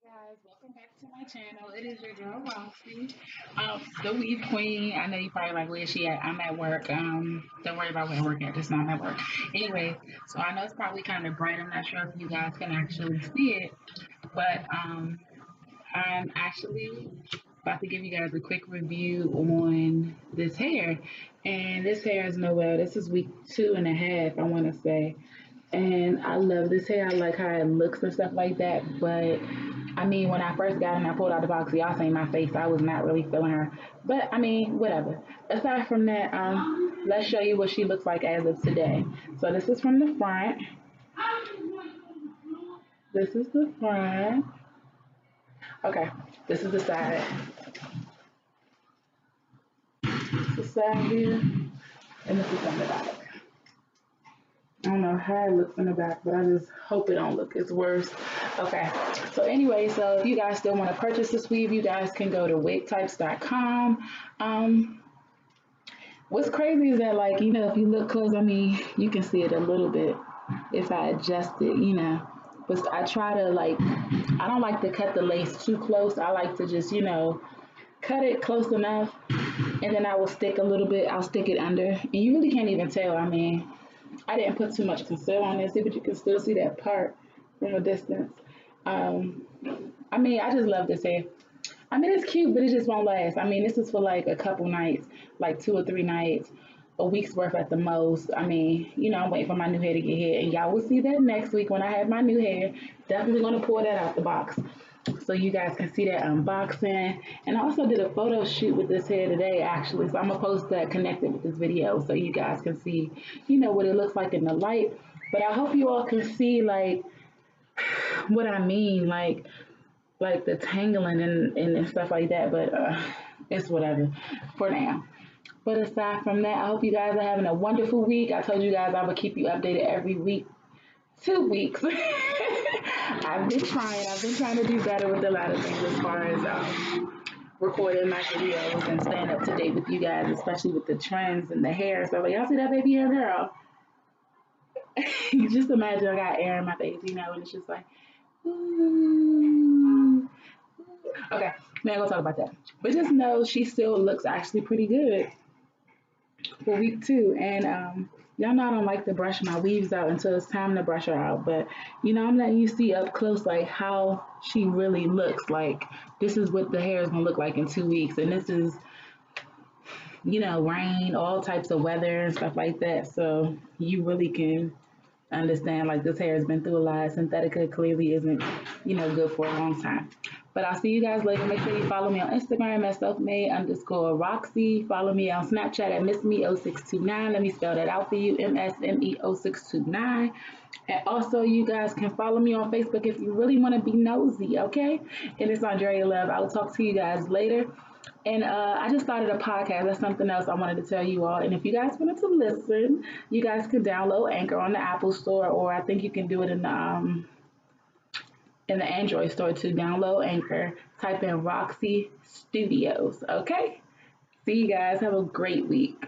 Guys, welcome back to my channel. It is your girl Roxy, the weave queen. I know you probably like, where she at? I'm at work. Don't worry about where I work at, just know I'm at work. Anyway, so I know it's probably kind of bright. I'm not sure if you guys can actually see it, but I'm actually about to give you guys a quick review on this hair. And this hair is Noelle. This is week 2.5, I want to say. And I love this hair. I like how it looks and stuff like that. But I mean, when I first got it and I pulled out the box, y'all seen my face. I was not really feeling her. But I mean, whatever. Aside from that, let's show you what she looks like as of today. So this is from the front. This is the front. Okay, this is the side. This is the side here, and this is from the back. I don't know how it looks in the back, but I just hope it don't look as worse. Okay, so anyway, so if you guys still want to purchase this weave, you guys can go to wigtypes.com. What's crazy is that, like, if you look close, I mean, you can see it a little bit if I adjust it. But I try to, like, I don't like to cut the lace too close. I like to just, cut it close enough, and then I will stick a little bit, I'll stick it under, and you really can't even tell. I mean, I didn't put too much concealer on this, but you can still see that part from a distance. I mean, I just love this hair. I mean, it's cute, but it just won't last. I mean, this is for like a couple nights, like 2 or 3 nights, a week's worth at the most. I mean, I'm waiting for my new hair to get here, and y'all will see that next week when I have my new hair. Definitely gonna pull that out the box so you guys can see that unboxing. And I also did a photo shoot with this hair today, actually. So I'm gonna post that connected with this video so you guys can see, what it looks like in the light. But I hope you all can see like what I mean, like the tangling and stuff like that. But it's whatever for now. But aside from that, I hope you guys are having a wonderful week. I told you guys I would keep you updated every week. 2 weeks. I've been trying. I've been trying to do better with a lot of things as far as recording my videos and staying up to date with you guys, especially with the trends and the hair. So y'all see that baby hair, girl? You just imagine I got air in my face, and it's just like, ooh. Okay, man, go talk about that. But just know she still looks actually pretty good for week 2. And y'all know I don't like to brush my weaves out until it's time to brush her out. But I'm letting you see up close like how she really looks. Like, this is what the hair is gonna look like in 2 weeks. And this is, rain, all types of weather and stuff like that. So you really can understand, like, this hair has been through a lot. Synthetica clearly isn't, good for a long time. But I'll see you guys later. Make sure you follow me on Instagram at selfmade_Roxy. Follow me on Snapchat at MissMe0629. Let me spell that out for you. MSME0629. And also, you guys can follow me on Facebook if you really want to be nosy, okay? And it's Andrea Love. I will talk to you guys later. And I just started a podcast. That's something else I wanted to tell you all. And if you guys wanted to listen, you guys can download Anchor on the Apple Store, or I think you can do it in the Android store to download Anchor. Type in Roxy Studios. Okay? See you guys. Have a great week.